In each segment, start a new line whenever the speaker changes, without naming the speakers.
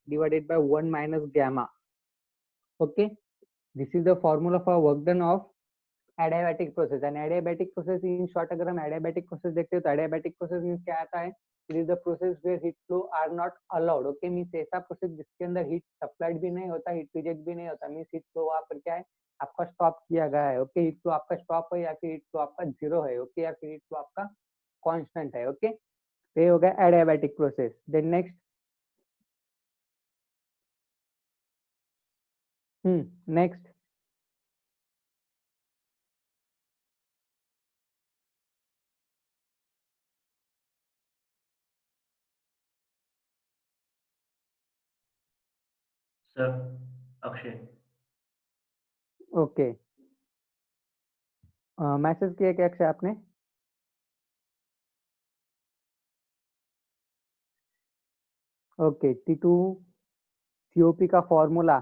divided by 1 minus gamma. Okay, this is the formula for work done of adiabatic process. And adiabatic process in short, अगर हम adiabatic process देखते हैं तो adiabatic process means क्या आता है? It is the process where heat flow are not allowed. Okay, means ऐसा process जिसके अंदर heat supplied भी नहीं होता, heat reject भी नहीं होता, means heat flow वहाँ पर क्या है आपका स्टॉप किया गया है. ओके, हीट फ्लो आपका स्टॉप है या फिर हीट फ्लो आपका जीरो है. ओके, या फिर हीट फ्लो आपका कांस्टेंट है. ओके, तो ये हो गया adiabatic process. Then next, next
sir Akshay.
Okay, message किया क्या अक्षय आपने? ओके, T2 COP का formula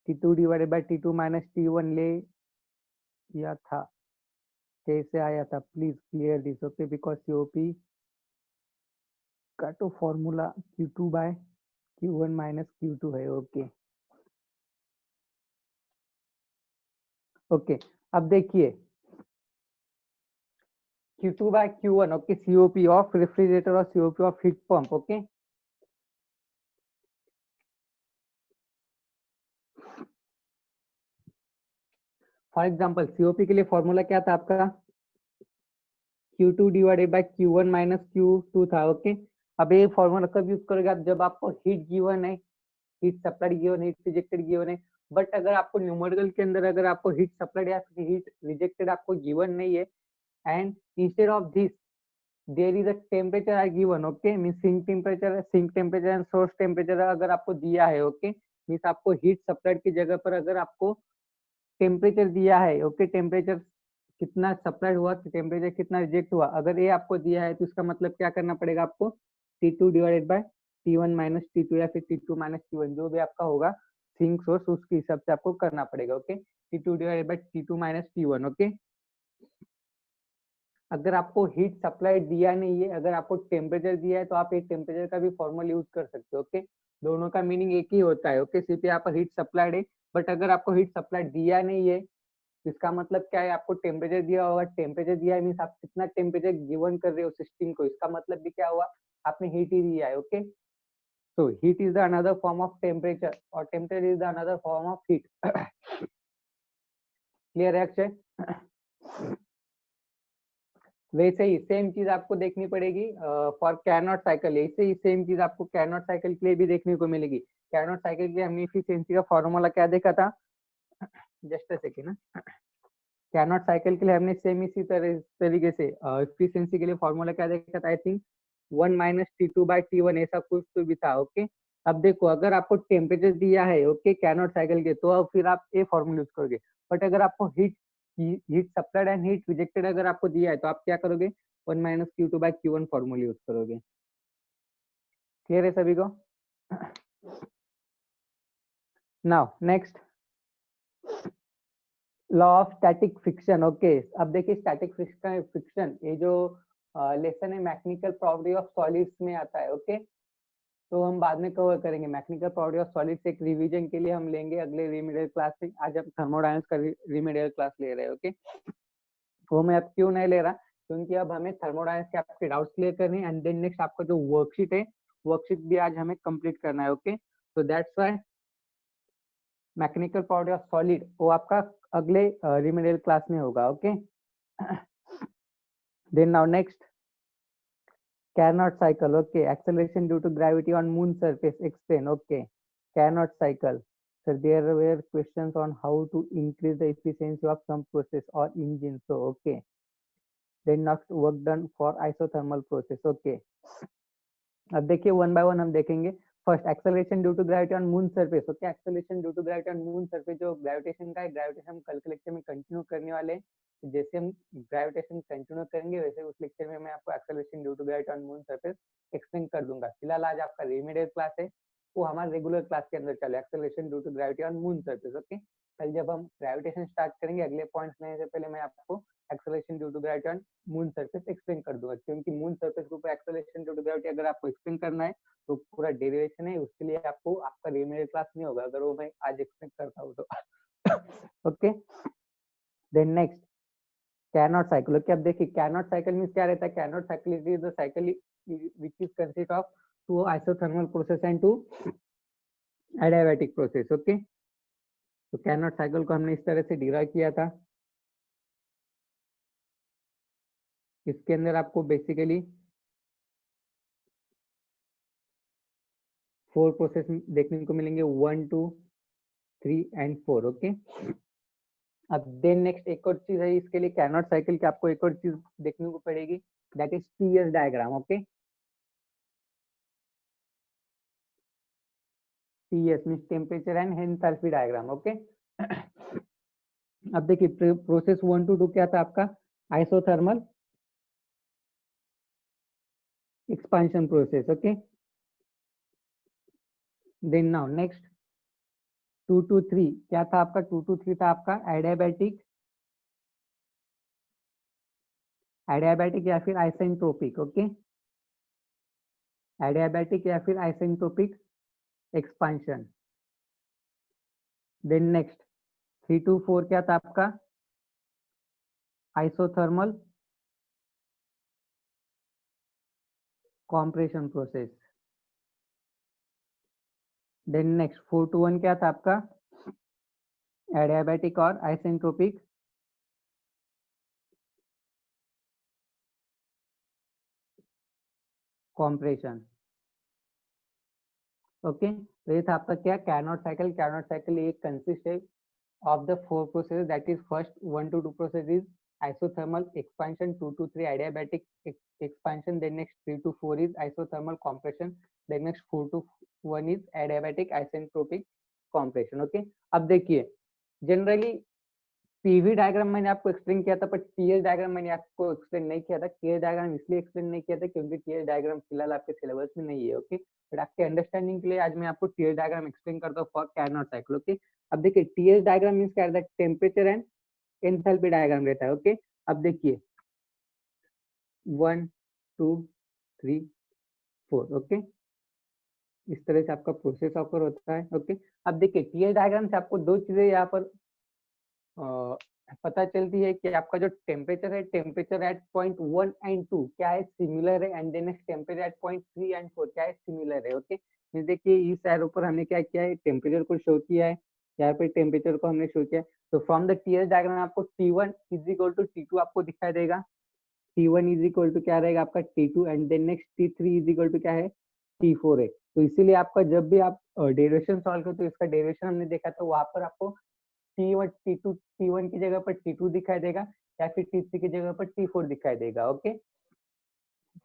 T2 divided by T2 minus T1 ले किया था, कैसे आया था? Please clear this. Okay, because COP का तो formula Q2 by Q1 minus Q2 है. ओके ओके, अब देखिए Q2 by Q1. Okay, COP of refrigerator और COP of heat pump. Okay, for example COP के लिए फॉर्मूला क्या था आपका? Q2 divided by Q1 minus Q2 था. ओके, अब ये फॉर्मूला कब यूज करोगे आप? जब आपको हीट गिवन है, हीट सप्लाइड गिवन है, हीट रिजेक्टेड गिवन है. बट अगर आपको न्यूमेरिकल के अंदर अगर आपको हीट सप्लाइड या फिर हीट रिजेक्टेड आपको गिवन नहीं है, and instead of this there is a temperature are given. Okay, mean sink temperature and source temperature अगर आपको दिया है. ओके, मीन्स आपको हीट सप्लाइड की जगह पर अगर आपको टेम्परेचर दिया है. ओके, टेम्परेचर कितना सप्लाई हुआ, टेम्परेचर कितना रिजेक्ट हुआ, अगर ये आपको दिया है तो इसका मतलब क्या करना पड़ेगा आपको? T2 divided bye T1 minus T2 या फिर T2 माइनस T1 जो भी आपका होगा सिंक सोर्स, उसके हिसाब से आपको करना पड़ेगा. Okay, T2 divided by T2 minus T1. Okay, अगर आपको हीट सप्लाई दिया नहीं है, अगर आपको टेम्परेचर दिया है तो आप एक टेम्परेचर का भी फॉर्मूला यूज कर सकते हो. ओके, दोनों का मीनिंग एक ही होता है. ओके, सिर्फ यहाँ पर हीट सप्लाइड है, बट अगर आपको हीट सप्लाई दिया नहीं है इसका मतलब क्या है? आपको टेम्परेचर दिया होगा, टेम्परेचर दिया है मीन्स आप कितना टेम्परेचर गिवन कर रहे हो सिस्टम को, इसका मतलब भी क्या हुआ? आपने हीट ही दिया है. Okay, so heat is the another form of temperature or temperature is the another form of heat. Clear है अक्षय? वैसे ही सेम चीज आपको देखनी पड़ेगी फॉर कैरनॉट साइकिल. ऐसे ही सेम चीज आपको कैरनॉट साइकिल के लिए भी देखने को मिलेगी. कैरनॉट साइकिल के लिए हमने इफिशिएंसी का फॉर्मूला क्या देखा था? Just a second. Carnot cycle के लिए हमने सेम इसी तरीके से इफिशिएंसी के लिए फॉर्मूला क्या देखा था? I think 1 minus T2 bye T1 ऐसा कुछ तो भी था. ओके, अब देखो अगर आपको टेम्परेचर दिया है ओके कैरनॉट साइकिल के, तो अब फिर आप ये फॉर्मूला यूज करोगे. बट अगर आपको heat supplied and heat rejected अगर आपको दिया है तो आप क्या करोगे? 1 minus Q2 by Q1 formula use करोगे. क्लियर है सभी को? Now next, law of static friction. Okay, अब देखिए स्टैटिक फ्रिक्शन ये जो लेसन है मैकेनिकल प्रॉपर्टी ऑफ सॉलिड्स में आता है. ओके, तो हम बाद में कवर करेंगे. मैकेनिकल प्रॉपर्टी ऑफ सॉलिड्स एक रिवीजन के लिए हम लेंगे अगले रिमेडियल क्लास में. आज हम थर्मोडायनामिक्स का रिमेडियल क्लास ले रहे हैं. ओके, वो मैं अब क्यों नहीं ले रहा? क्योंकि अब हमें थर्मोडायनामिक्स के आपके डाउट्स क्लियर करने हैं एंड देन नेक्स्ट आपका जो वर्कशीट है, वर्कशीट भी आज हमें कंप्लीट करना है. ओके, तो that's why mechanical property of solid वो आपका अगले रिमेडियल क्लास में होगा. Okay, then now next Carnot cycle. Okay, acceleration due to gravity on moon surface. Explain. Okay, Carnot cycle. So there were questions on how to increase the efficiency of some process or engine. So okay, then next work done for isothermal process. Okay, अब देखिए one by one हम देखेंगे. First acceleration due to gravity on moon surface. Okay, acceleration due to gravity on moon surface जो gravitation का है, gravitation हम कल के लेक्चर में कंटिन्यू करने वाले हैं. जैसे हम ग्रेविटेशन कंटिन्यू करेंगे वैसे उस लेक्चर में मैं आपको acceleration due to gravity on moon surface explain कर दूंगा. फिलहाल आज आपका रेमेडियल क्लास है, वो हमारे रेगुलर क्लास के अंदर चले acceleration due to gravity on moon surface. Okay, कल जब हम ग्रेविटेशन स्टार्ट करेंगे अगले पॉइंट्स लेने से पहले मैं आपको acceleration due to gravity on moon surface explain कर दूंगा, क्योंकि मून सरफेस के ऊपर एक्सेलरेशन ड्यू टू ग्रेविटी अगर आपको एक्सप्लेन करना है तो पूरा डेरिवेशन है, उसके लिए आपको आपका रिमेडियल क्लास नहीं होगा अगर वो मैं आज एक्सप्लेन करता हूँ तो okay. Then next Carnot cycle. Okay, अब देखिए कैनोट साइकिल मींस क्या रहता है। Carnot cycle is the cycle which is consist of two isothermal process and two adiabatic process। Okay, तो कैनोट साइकिल को हमने इस तरह से डिराइव किया था। इसके अंदर आपको बेसिकली 4 प्रोसेस देखने को मिलेंगे, 1 2 3 एंड 4। ओके, अब देन नेक्स्ट एक और चीज है इसके लिए कैनोट साइकिल की आपको एक और चीज देखने को पड़ेगी, that is TS diagram. Okay, TS means temperature and enthalpy diagram. Okay, अब देखिए प्रोसेस 1 to 2 क्या था आपका, isothermal expansion process. Okay, then now next 2 to 3 क्या था आपका, 2 to 3 था आपका एडियाबैटिक या फिर आइसेंट्रोपिक। ओके, एडियाबैटिक या फिर isentropic expansion. Then next 3 to 4 क्या था आपका, isothermal compression process. Then next 4 to 1 क्या था आपका, एडियाबैटिक और आइसेंट्रोपिक कॉम्प्रेशन। ओके, तो ये था आपका क्या कैनोट साइकिल। कैनोट साइकिल एक कंसिस्ट है of the 4 processes, that is first 1 to 2 process is isothermal expansion, 2 to 3 adiabatic expansion, then next 3 to 4 is isothermal compression, then next 4 to 1 is adiabatic isentropic compression। Okay, अब देखिए generally PV diagram मैंने आपको explain किया था, पर TS diagram मैंने आपको explain नहीं किया था। टीएस डायग्राम इसलिए एक्सप्लेन नहीं किया था क्योंकि टीएस डायग्राम फिलहाल आपके सिलेबस में नहीं है। ओके, बट आपके अंडरस्टैंडिंग के लिए आज मैं आपको टीएस डायग्राम एक्सप्लेन करता हूँ फॉर कैनोट साइकिल। ओके, अब देखिए टीएस डायग्राम मींस क्या रहता है, टेम्परेचर एंड एंथैल्पी डायग्राम रहता है। ओके, अब देखिए 1 2 3 4। ओके, इस तरह से आपका प्रोसेस ऑकर होता है। ओके, अब देखिए टीएस डायग्राम से आपको दो चीजें यहाँ पर पता चलती है कि आपका जो टेम्परेचर है, टेम्परेचर एट पॉइंट 1 एंड 2 क्या है, सिमिलर है, and then next temperature at point 3 and 4 क्या है, सिमिलर है। ओके, देखिए इस एरो पर हमने क्या किया है, टेम्परेचर को शो किया है, यहाँ पे टेम्परेचर को हमने शो किया है। तो फ्रॉम द टीएस डायग्राम आपको T1 is equal to T2 आपको दिखाई देगा। T1 इज इक्वल टू क्या रहेगा आपका T2, and then next T3 is equal to क्या है, T4 है। तो इसीलिए आपका जब भी आप डेरिवेशन सॉल्व करते हो, इसका डेरिवेशन हमने देखा तो वहां पर आपको T1 T2 T1 की जगह पर T2 दिखाई देगा, या फिर T3 की जगह पर T4 दिखाई देगा। ओके,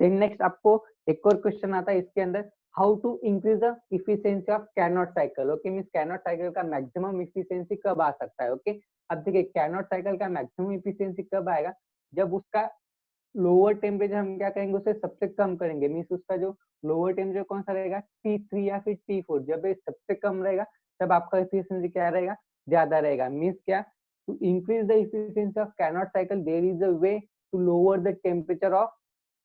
देन नेक्स्ट आपको एक और क्वेश्चन आता है इसके अंदर, how to increase the efficiency of Carnot cycle. Okay, means Carnot cycle का मैक्सिमम इफिशियंसी कब आ सकता है। ओके, अब देखिए कैनोट साइकिल का मैक्सिमम इफिशियंसी कब आएगा, जब उसका लोअर टेम्परेचर हम क्या करेंगे, उसे सबसे कम करेंगे। मींस उसका जो लोअर टेम्परेचर कौन सा रहेगा, T3 या फिर T4, जब ये सबसे कम रहेगा तब आपका एफिशिएंसी क्या रहेगा, ज्यादा रहेगा। मींस क्या, to increase the efficiency of Carnot cycle there is a way to lower the temperature of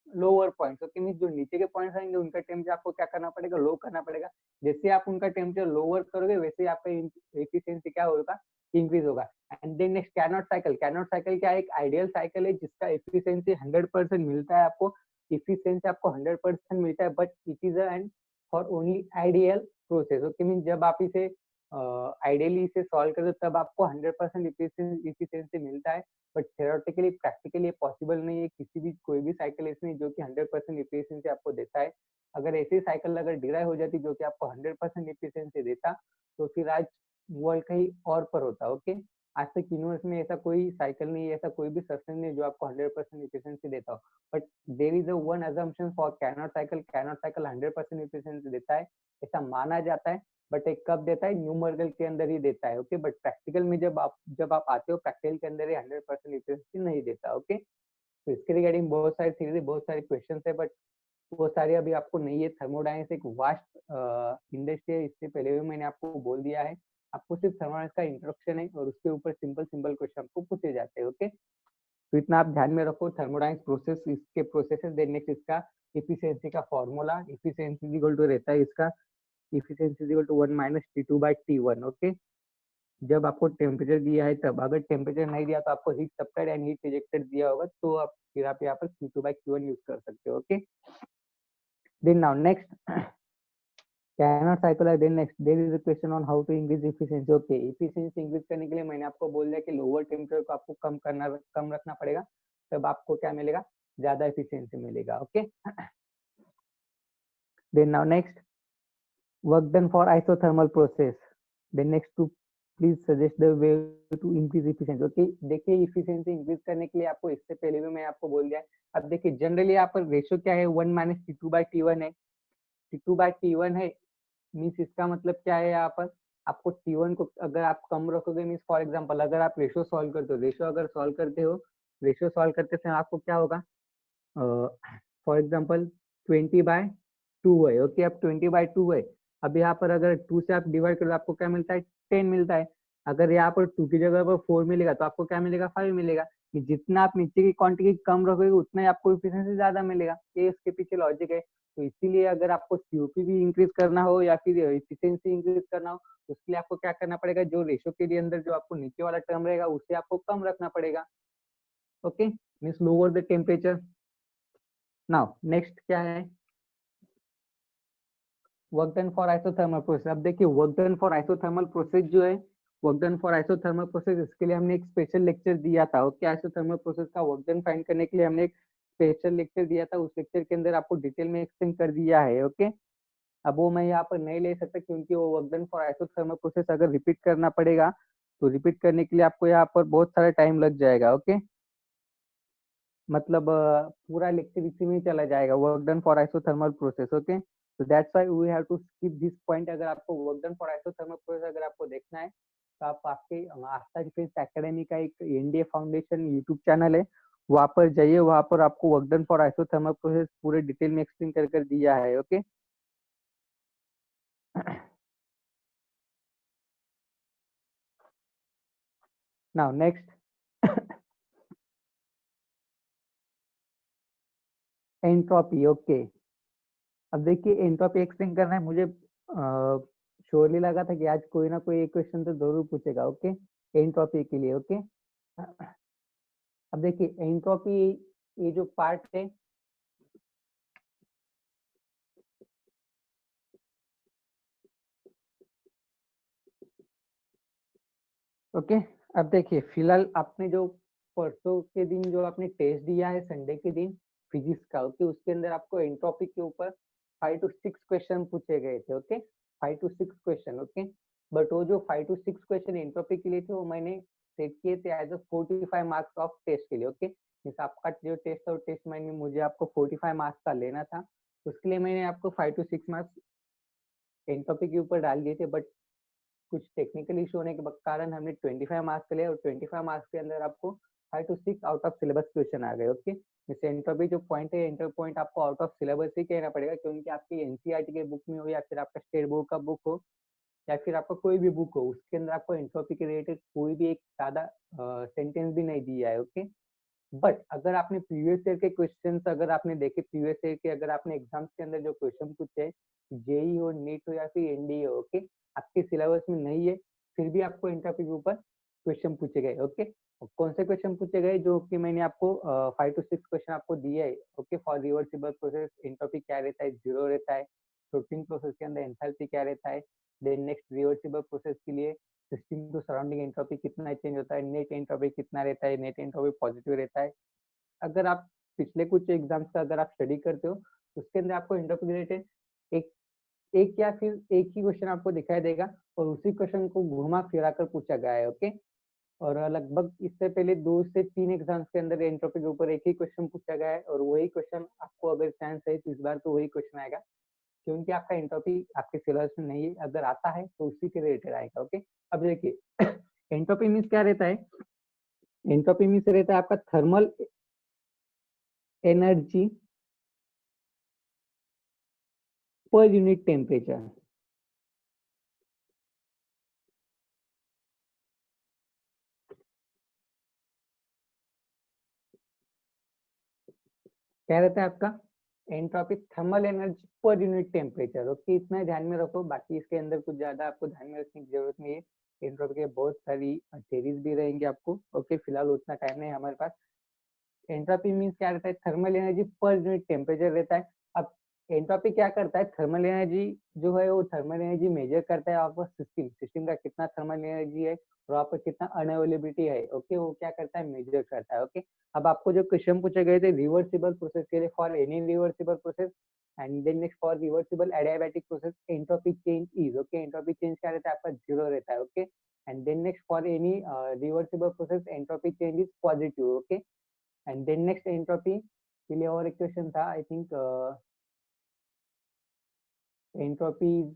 lower points. Okay, means जो नीचे के पॉइंट्स आएंगे उनका टेम्परेचर आपको क्या करना पड़ेगा, लो करना पड़ेगा। जैसे आप उनका टेम्परेचर लोअर करोगे वैसे ही आपका एफिशिएंसी क्या होगा, इंक्रीज होगा। And then next Carnot cycle. Carnot cycle क्या एक आइडियल साइकिल है जिसका एफिशिएंसी 100% मिलता है आपको, एफिशिएंसी आपको 100% मिलता है, but it is and for only ideal process. Okay, mean जब आप इसे आइडियली इसे सॉल्व करो तब आपको 100% एफिशिएंसी मिलता है, बट थ्योरेटिकली प्रैक्टिकली पॉसिबल नहीं है। किसी भी कोई भी साइकिल ऐसी नहीं जो कि 100% एफिशिएंसी आपको देता है। अगर ऐसी साइकिल अगर डिराइव हो जाती जो कि आपको 100% एफिशिएंसी देता, तो फिर आज वर्ल्ड कहीं और पर होता। ओके, आज तक यूनिवर्स में ऐसा कोई साइकिल नहीं है, ऐसा कोई भी सब्सटेंस नहीं जो आपको 100% एफिशिएंसी देता हो। But there is a one assumption for Carnot cycle, Carnot cycle 100% efficiency देता है, ऐसा माना जाता है। बट एक कब देता है, न्यूमेरिकल के अंदर ही देता है। ओके, बट प्रैक्टिकल में जब आप आते हो प्रैक्टिकल के अंदर ही 100% एफिशिएंसी नहीं देता। ओके, तो इसके रिगार्डिंग बहुत सारी थ्योरी, बहुत सारे क्वेश्चन है, बट वो सारे अभी आपको नहीं है। थर्मोडायनेमिक्स एक वास्ट इंडस्ट्री है, इससे पहले भी मैंने आपको बोल दिया है। आपको सिर्फ थर्मोडायनेमिक्स का इंट्रोडक्शन है और उसके ऊपर सिंपल सिंपल क्वेश्चन आपको पूछे जाते हैं। ओके, तो इतना आप ध्यान में रखो, थर्मोडायनेमिक्स प्रोसेस, इसके प्रोसेसेस, देन नेक्स्ट इसका इफिशियंसी का फॉर्मूला, इफिशियंसी इक्वल टू रहता है इसका efficiency equal to 1 minus T2/T1। Okay, जब आपको टेम्परेचर दिया है तब, अगर टेम्परेचर नहीं दिया तो आपको heat supplied and heat rejected दिया होगा, तो आप फिर आप यहाँ पर Q2/Q1 यूज कर सकते हो। Okay, then now next cannot cycle then next there is a question on how to increase efficiency। okay, efficiency increase करने के लिए मैंने आपको बोल दिया कि लोअर टेम्परेचर को आपको कम रखना पड़ेगा, तब आपको क्या मिलेगा, ज्यादा एफिशिएंसी मिलेगा। Okay, then now next work done for isothermal process, then next to please suggest the way to increase efficiency। okay, देखिए इफिशिएंसी इंक्रीज करने के लिए आपको, इससे पहले भी मैं आपको बोल दिया। अब देखिए जनरली यहाँ पर रेशियो क्या है, 1 माइनस T2/T1 है, T2/T1 है, मीन्स इसका मतलब क्या है, यहाँ पर आपको T1 को अगर आप कम रखोगे, मीन्स फॉर एग्जांपल अगर आप रेशियो सॉल्व करते हो, रेशियो अगर सॉल्व करते हो, रेशियो सॉल्व करते समय आपको क्या होगा, फॉर एग्जांपल 20/2 है। ओके, अब 20/2 है, अब यहाँ पर अगर 2 से आप डिवाइड करो आपको क्या मिलता है, 10 मिलता है। अगर यहाँ पर 2 की जगह पर 4 मिलेगा तो आपको क्या मिलेगा, 5 मिलेगा। कि जितना आप नीचे की क्वांटिटी कम रखोगे उतना ही आपको एफिशिएंसी ज्यादा मिलेगा, ये इसके पीछे लॉजिक है। तो इसीलिए अगर आपको सीओपी भी इंक्रीज करना हो या फिर एफिशिएंसी इंक्रीज करना हो, तो उसके लिए आपको क्या करना पड़ेगा, जो रेशियो के अंदर जो आपको नीचे वाला टर्म रहेगा उसे आपको कम रखना पड़ेगा। Okay, means lower the temperature. Now next क्या है, work done for isothermal process. अब देखिए work done for isothermal process जो है, work done for isothermal process, इसके लिए हमने एक स्पेशल लेक्चर दिया था। ओके, आइसोथर्मल प्रोसेस का वर्क डन फाइंड करने के लिए हमने एक स्पेशल लेक्चर दिया था, उस लेक्चर के अंदर आपको डिटेल में एक्सप्लेन कर दिया है। ओके, अब वो मैं यहाँ पर नहीं ले सकता क्योंकि वो work done for isothermal process अगर रिपीट करना पड़ेगा तो रिपीट करने के लिए आपको यहाँ पर बहुत सारा टाइम लग जाएगा। ओके, मतलब पूरा लेक्चर इसी में चला जाएगा, work done for isothermal process. Okay, so that's why we have to skip this point। अगर आपको work done for isothermal process अगर आपको देखना है तो आप आपके आस्था डिफेंस एकेडमी का एक एनडीए फाउंडेशन यूट्यूब चैनल है, वहां पर जाइए, वहां पर आपको work done for isothermal process पूरे डिटेल में एक्सप्लेन कर दिया है। Okay, now next entropy. Okay, अब देखिए एंट्रोपी एक्सप्लेन करना है मुझे, श्योरली लगा था कि आज कोई ना कोई एक क्वेश्चन तो जरूर पूछेगा। ओके, एंट्रोपी के लिए। ओके, अब देखिए एंट्रोपी ये जो पार्ट है, ओके, अब देखिए फिलहाल आपने जो परसों के दिन जो आपने टेस्ट दिया है संडे के दिन फिजिक्स का, ओके, उसके अंदर आपको एंट्रोपी के ऊपर 5 to 6 क्वेश्चन पूछे गए थे। Okay, 5 to 6 question. Okay, but वो जो 5 to 6 क्वेश्चन एंट्रोपी के लिए थे वो मैंने सेट किए थे as a 45 marks of test के लिए। ओके, जैसे आपका जो टेस्ट और टेस्ट मैंने मुझे आपको 45 मार्क्स का लेना था, उसके लिए मैंने आपको 5 to 6 मार्क्स एंट्रोपी के ऊपर डाल दिए थे, बट कुछ टेक्निकल इशू होने के कारण हमने 25 मार्क्स के लिए, और 25 मार्क्स के अंदर आपको 5 to 6 out of syllabus question आ गए। ओके, जैसे एंट्रोपी जो पॉइंट है, एंटर पॉइंट आपको आउट ऑफ सिलेबस ही कहना पड़ेगा, क्योंकि आपकी एनसीईआरटी के बुक में हो या फिर आपका स्टेट बोर्ड का बुक हो या फिर आपका कोई भी बुक हो, उसके अंदर आपको एंट्रोपी के रिलेटेड कोई भी एक सादा सेंटेंस भी नहीं दिया है। ओके, बट अगर आपने प्रीवियस ईयर के क्वेश्चंस अगर आपने देखे, प्रीवियस ईयर के अगर आपने एग्जाम्स के अंदर जो क्वेश्चन पूछे, जेई हो, नीट हो या फिर एनडीए हो, ओके, आपके सिलेबस में नहीं है, फिर भी आपको एंट्रोपी के ऊपर क्वेश्चन पूछे गए। ओके, कौन से क्वेश्चन पूछे गए, जो कि मैंने आपको 5 to 6 क्वेश्चन आपको दिए है। Okay, for reversible process entropy क्या रहता है, 0 रहता है। फ्लोटिंग प्रोसेस के अंदर एंथैल्पी क्या रहता है, देन नेक्स्ट रिवर्सिबल प्रोसेस के लिए सिस्टम टू सराउंडिंग एंट्रोपी कितना चेंज होता है, नेट एंट्रोपी कितना रहता है, नेट एंट्रोपी पॉजिटिव रहता है। अगर आप पिछले कुछ एग्जाम्स का अगर आप स्टडी करते हो, उसके अंदर आपको एंट्रोपी रिलेटेड एक एक या फिर एक ही क्वेश्चन आपको दिखाई देगा, और उसी क्वेश्चन को घुमा फिरा कर पूछा गया है। ओके, और लगभग इससे पहले 2 से 3 एग्जाम्स के अंदर एंट्रोपी के ऊपर एक ही क्वेश्चन पूछा गया है, और वही क्वेश्चन आपको अगर चांस है तो इस बार तो वही क्वेश्चन आएगा, क्योंकि आपका एंट्रोपी आपके सिलेबस में नहीं है, अगर आता है तो उसी के रिलेटेड आएगा। ओके, अब देखिए एंट्रोपी मीन्स क्या रहता है, एंट्रोपी मीन्स रहता है आपका thermal energy per unit temperature. क्या रहता है आपका entropy thermal energy per unit temperature. Okay, इतना ध्यान में रखो, बाकी इसके अंदर कुछ ज्यादा आपको ध्यान में रखने की जरूरत नहीं है। एंट्रोपी के बहुत सारी थेरीज भी रहेंगे आपको। ओके, फिलहाल उतना टाइम नहीं है हमारे पास। एंट्रोपी मीन्स क्या रहता है, thermal energy per unit temperature रहता है। अब एंट्रोपी क्या करता है, थर्मल एनर्जी जो है वो थर्मल एनर्जी मेजर करता है आपका सिस्टम का कितना थर्मल एनर्जी है और वहाँ पर कितना अनअवेलेबिलिटी है। ओके, वो क्या करता है, मेजर करता है। ओके, अब आपको जो क्वेश्चन पूछे गए थे रिवर्सिबल प्रोसेस के लिए, for any reversible process and then next for reversible adiabatic process entropy change is. Okay, entropy change क्या रहता है आपका, जीरो रहता है। Okay, and then next for any reversible process entropy change is positive. Okay, and then next entropy के लिए और एक क्वेश्चन था, I think entropy is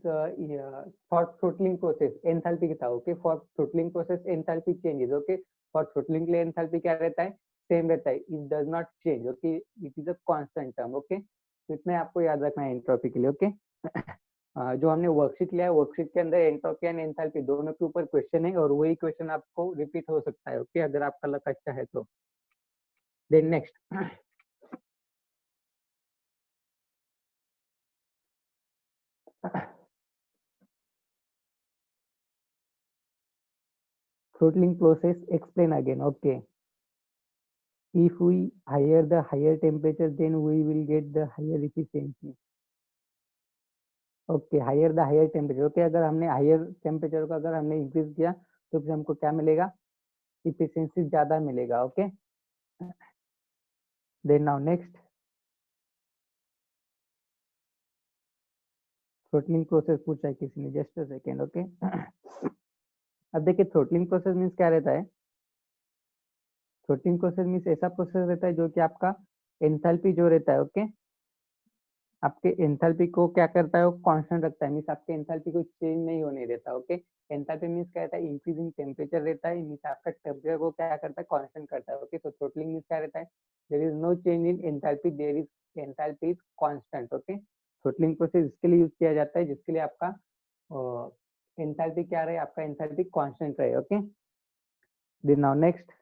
for throttling process enthalpy की था। Okay, for throttling process enthalpy changes. Okay, for throttling के लिए enthalpy क्या रहता है, सेम रहता है, it does not change. Okay, it is a constant term. Okay, तो इतना आपको याद रखना है एंट्रोपी के लिए। ओके जो हमने वर्कशीट लिया है, वर्कशीट के अंदर एंट्रोपी एंड एंथैल्पी दोनों के ऊपर क्वेश्चन है और वही क्वेश्चन आपको रिपीट हो सकता है। ओके, अगर आपका लक अच्छा है तो। Then next throttling process explain again. Okay, if we higher the higher temperature then we will get the higher efficiency. Okay, higher the higher temperature. Okay, अगर हमने हायर टेम्परेचर को अगर हमने इंक्रीज किया तो फिर हमको क्या मिलेगा, इफिशियंसी ज्यादा मिलेगा। Okay, then now next throttling process पूछा है किसी ने, जस्ट अ सेकेंड। ओके, अब देखिए थ्रोटलिंग प्रोसेस मीन्स क्या रहता है, थ्रोटलिंग प्रोसेस मीन्स ऐसा प्रोसेस रहता है जो कि आपका एंथैल्पी जो रहता है, ओके, आपके एंथैल्पी को क्या करता है, वो कांस्टेंट रखता है। मीन्स आपके एंथैल्पी को चेंज नहीं होने देता। ओके, एंथैल्पी मीन्स क्या रहता है, इंक्रीजिंग टेम्परेचर रहता है। मीन्स आपका टेम्परेचर को क्या करता है, कांस्टेंट करता है। ओके, तो थ्रोटलिंग मीन्स क्या रहता है, there is no change in enthalpy, there is enthalpy is constant. Okay, throttling process इसके लिए यूज किया जाता है जिसके लिए आपका एंथैल्पी क्या रहे, आपका एंथैल्पी कांस्टेंट रहे। Okay, then now next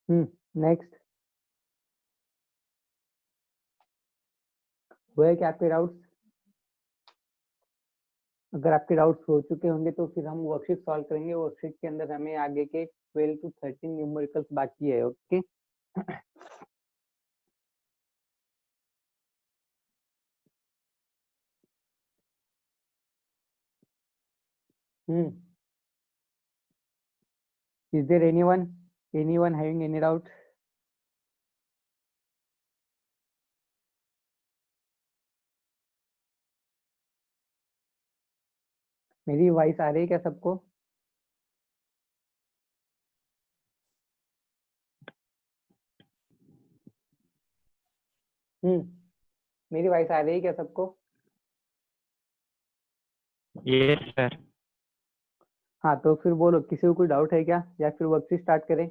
next वो है कि आपके डाउट्स, अगर आपके डाउट्स हो चुके होंगे तो फिर हम वर्कशीट सॉल्व करेंगे। वर्कशीट के अंदर हमें आगे के 12 to 13 न्यूमेरिकल्स बाकी है। Okay, is there anyone having any doubt? मेरी वॉइस आ रही है क्या सबको? मेरी वॉइस आ रही है क्या सबको?
Yes sir.
हाँ, तो फिर बोलो, किसी को कोई डाउट है क्या, या फिर वर्कशीट स्टार्ट करें?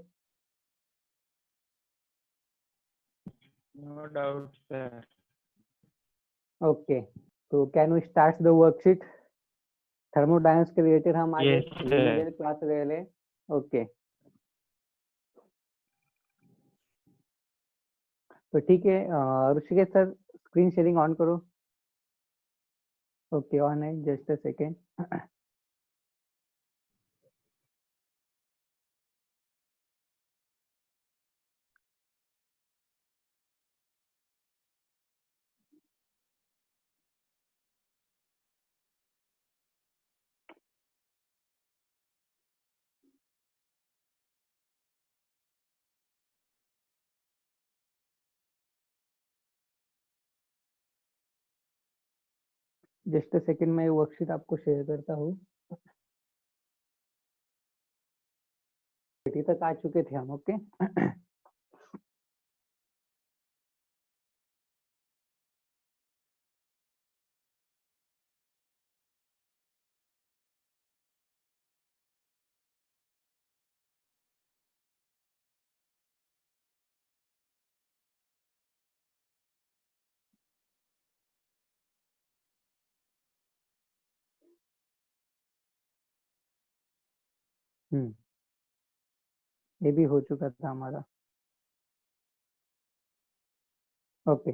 No doubt sir.
ओके, तो can we start the worksheet? Thermodynamics के रिलेटेड हम आगे
यस सर।
रिमेडियल क्लास ले ले। ओके, तो ठीक है, Rishikesh sir screen sharing on करो। ओके, ऑन है, just a second. Just a second, मैं वर्कशीट आपको शेयर करता हूँ। तक आ चुके थे हम। ओके ये भी हो चुका था हमारा। Okay,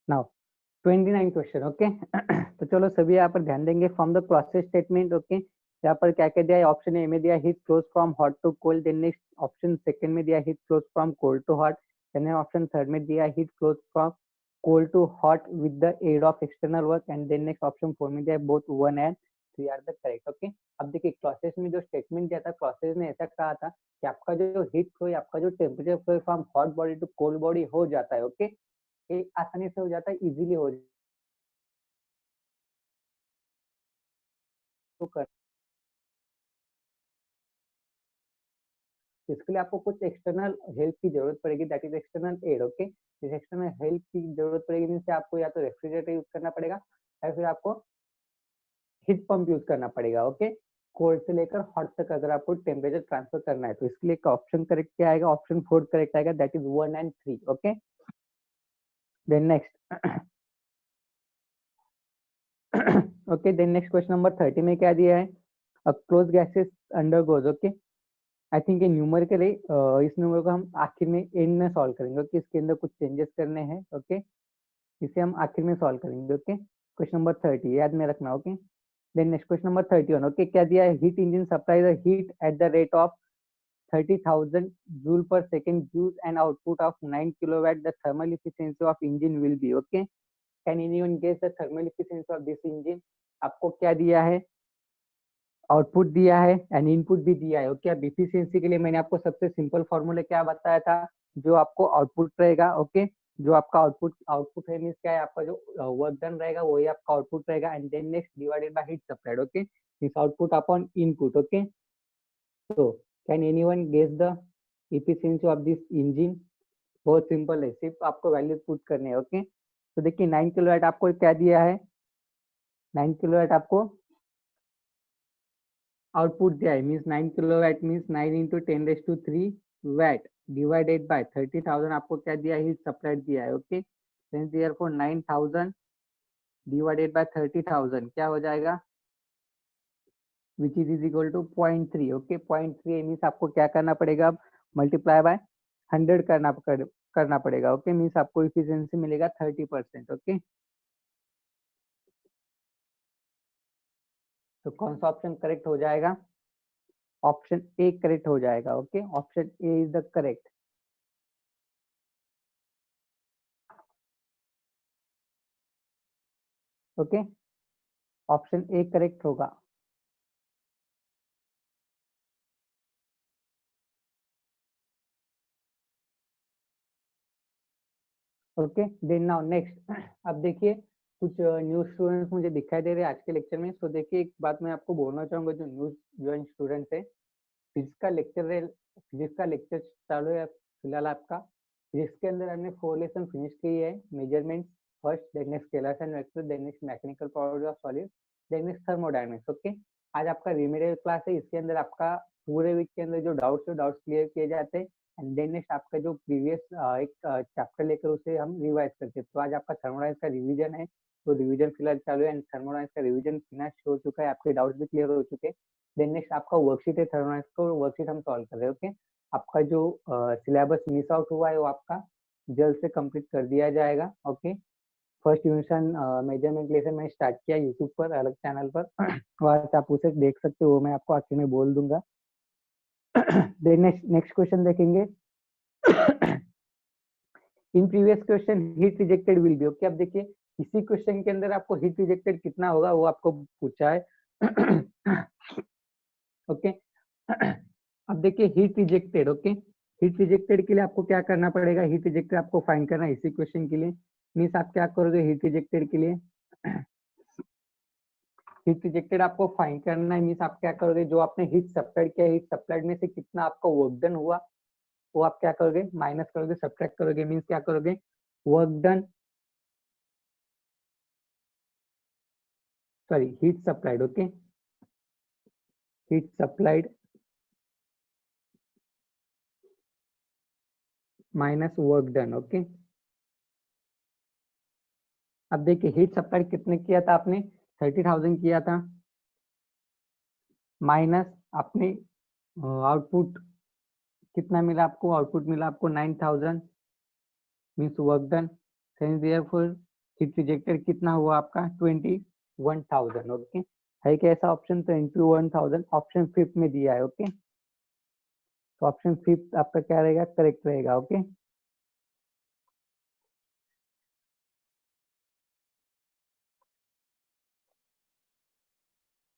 now 29 question. ओके तो चलो सभी यहाँ पर ध्यान देंगे। From the process statement, okay यहाँ पर क्या क्या दिया है? ऑप्शन ए में दिया heat flows from hot to cold, then next option second में दिया heat flows from cold to hot, then option third में दिया heat flows from cold to hot with the aid of external work, and then next option 4 में दिया है both 1 and 3 are the correct. Okay, अब देखिए clauses में जो statement दिया था, क्लॉसेस ने ऐसा कहा था कि आपका जो हीट फ्लो, आपका जो temperature flow from hot body to cold body हो जाता है। ओके, ये आसानी से हो जाता है, इजीली हो तो कर, इसके लिए आपको कुछ एक्सटर्नल हेल्प की जरूरत पड़ेगी, that is external aid. Okay, इस एक्सटर्नल हेल्प की जरूरत पड़ेगी मीन्स आपको या तो रेफ्रिजरेटर यूज करना पड़ेगा या फिर आपको हीट पंप यूज करना पड़ेगा। ओके, कोल्ड से लेकर हॉट तक अगर आपको टेम्परेचर ट्रांसफर करना है तो इसके लिए ऑप्शन करेक्ट क्या आएगा? ऑप्शन 4 करेक्ट आएगा, that is 1 and 3। Okay, then next okay, then next question number 30 में क्या दिया है? Close gases undergoes. Okay, I think ये न्यूमेरिकल है, इस नंबर को हम आखिर में एंड में सॉल्व करेंगे। ओके, इसके अंदर कुछ चेंजेस करने हैं। ओके, इसे हम आखिर में सॉल्व करेंगे। ओके, क्वेश्चन नंबर 30 याद में रखना। Okay, then next question number 31। Okay, क्या दिया है? Heat engine supply the heat at the rate of 30,000 joule per second, use an output of 9 kilowatt, the thermal efficiency of engine will be. Okay, can anyone guess the thermal efficiency of this engine? आपको क्या दिया है? Output दिया है and input भी दिया है। Okay, अब इफिशियंसी के लिए मैंने आपको सबसे सिंपल फॉर्मूला क्या बताया था? जो आपको आउटपुट रहेगा, ओके जो आपका आउटपुट है मीन्स क्या है? आपका जो वर्क डन रहेगा वही आपका आउटपुट रहेगा, and then next divided by heat supplied. Okay, this output upon input. Okay, तो can anyone guess the efficiency of this engine? बहुत सिंपल है, सिर्फ आपको वैल्यू पुट करने हैं। ओके, तो देखिए 9 किलोवाट आपको क्या दिया है? 9 किलोवाट आपको आउटपुट दिया है, means 9 kilowatt means 9 into 10⁻³ watt divided by 30,000 आपको क्या दिया है? हीट सप्लाइड दिया है। ओके, देयरफॉर 9,000 डिवाइडेड बाय 30,000 क्या हो जाएगा? Which is equal to 0.3। Okay, 0.3 means आपको क्या करना पड़ेगा? अब मल्टीप्लाई बाय 100 करना पड़ेगा। ओके, मीन्स आपको इफिशियंसी मिलेगा 30%। ओके, तो कौन सा ऑप्शन करेक्ट हो जाएगा? ऑप्शन ए करेक्ट हो जाएगा। Okay, option A is the correct. Okay, option A correct होगा। ओके, देन नाउ नेक्स्ट अब देखिए कुछ न्यू स्टूडेंट्स मुझे दिखाई दे रहे हैं आज के लेक्चर में। तो देखिए एक बात मैं आपको बोलना चाहूंगा, जो न्यू ज्वाइन स्टूडेंट्स है, फिजिक्स का लेक्चर चालू है फिलहाल आपका। फिजिक्स के अंदर हमने 4 लेसन फिनिश किए है, measurement first, then next scalars and vectors, then next mechanical properties of solid, then next thermodynamics. Okay, आज आपका रिमेडियल क्लास है, इसके अंदर आपका पूरे वीक के अंदर जो डाउट्स है डाउट्स क्लियर किए जाते हैं, एंड देन नेक्स्ट आपका जो प्रीवियस एक चैप्टर लेकर उसे हम रिवाइज करते हैं। तो आज आपका थर्मोडायनेमिक्स का रिवीजन है, तो रिवीजन फिलहाल चालू है, एंड थर्मोडायनेमिक्स का रिवीजन फिनिश हो चुका है, आपके डाउट्स भी क्लियर हो चुके हैं। देन नेक्स्ट आपका वर्कशीट है थर्मोडायनेमिक्स को, वर्कशीट हम सॉल्व कर रहे हैं। ओके, आपका जो सिलेबस मिस आउट हुआ है वो आपका जल्द से कंप्लीट कर दिया जाएगा। ओके, फर्स्ट यूनिशन मेजरमेंट लेसन मैंने स्टार्ट किया यूट्यूब पर अलग चैनल पर वहाँ से आप उसे देख सकते हो, मैं आपको आखिर में बोल दूंगा। देन नेक्स्ट क्वेश्चन देखेंगे। In previous question heat rejected will be. Okay, अब देखिए इसी क्वेश्चन के अंदर आपको हीट रिजेक्टेड कितना होगा वो आपको पूछा है। ओके, अब देखिए heat rejected. Okay, heat rejected के लिए आपको क्या करना पड़ेगा? हीट रिजेक्टेड आपको फाइंड करना है इसी क्वेश्चन के लिए। मीन्स आप क्या करोगे हीट रिजेक्टेड के लिए? हीट रिजेक्टेड आपको फाइंड करना है, मीन्स आप क्या करोगे? जो आपने हीट सप्लाइड किया, हीट सप्लाइड में से कितना आपका वर्क डन हुआ वो आप क्या करोगे? माइनस करोगे, सब्ट्रैक्ट करोगे, मीन्स क्या करोगे? Work done, sorry heat supplied. Okay, heat supplied minus work done. Okay, अब देखिए हीट सप्लाइड कितने किया था आपने? 30,000 किया था, माइनस आपने आउटपुट कितना मिला आपको? आउटपुट मिला आपको 9000 means work done. Therefore heat rejected कितना हुआ आपका? 21000। ओके, है क्या ऐसा ऑप्शन? तो इंटू 1000 ऑप्शन फिफ्थ में दिया है। ओके, तो ऑप्शन फिफ्थ आपका क्या रहेगा? करेक्ट रहेगा। ओके,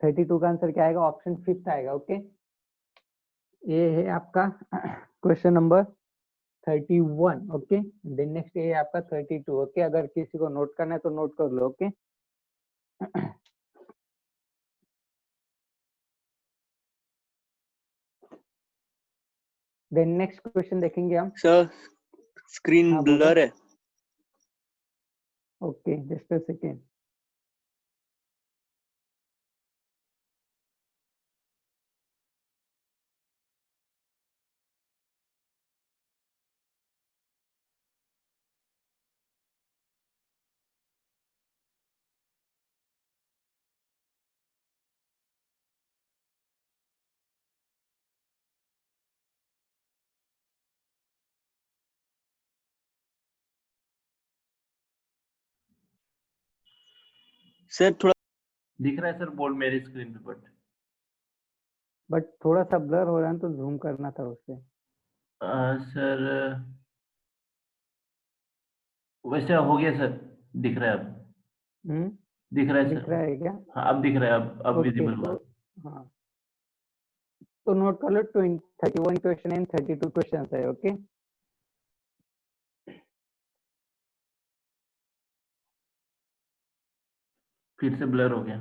थर्टी टू का आंसर क्या आएगा? ऑप्शन फिफ्थ आएगा। ओके, ये है आपका question number 31। Okay, then next ये है आपका 32। ओके, अगर किसी को नोट करना है तो नोट कर लो। ओके, देन नेक्स्ट क्वेश्चन देखेंगे हम।
सर स्क्रीन
हाँ, बोलो।
ब्लर है।
Okay, just a second.
Sir थोड़ा
दिख रहा है सर बोर्ड मेरी स्क्रीन पे,
बट थोड़ा सा ब्लर हो रहा है तो जूम करना था उससे।
सर वैसे हो गया सर, दिख रहा है अब। दिख रहा है
दिख
सर।
रहा है क्या?
हाँ अब दिख रहा है, अब
ओके,
विजिबल
तो
हुआ।
हाँ, तो नोट कर लो। 31 क्वेश्चन एंड 32 क्वेश्चन है। ओके,
फिर से ब्लर हो गया।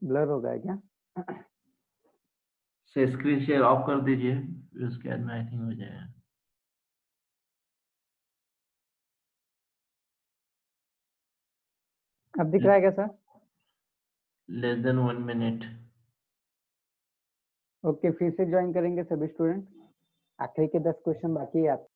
ब्लर हो गया क्या?
से स्क्रीन शेयर ऑफ कर दीजिए, फिर उसके बाद में आई थिंक हो जाएगा।
अब दिख रहा है क्या sir?
Less than 1 minute.
Okay, फिर से ज्वाइन करेंगे सभी स्टूडेंट। आखिरी के 10 क्वेश्चन बाकी है आप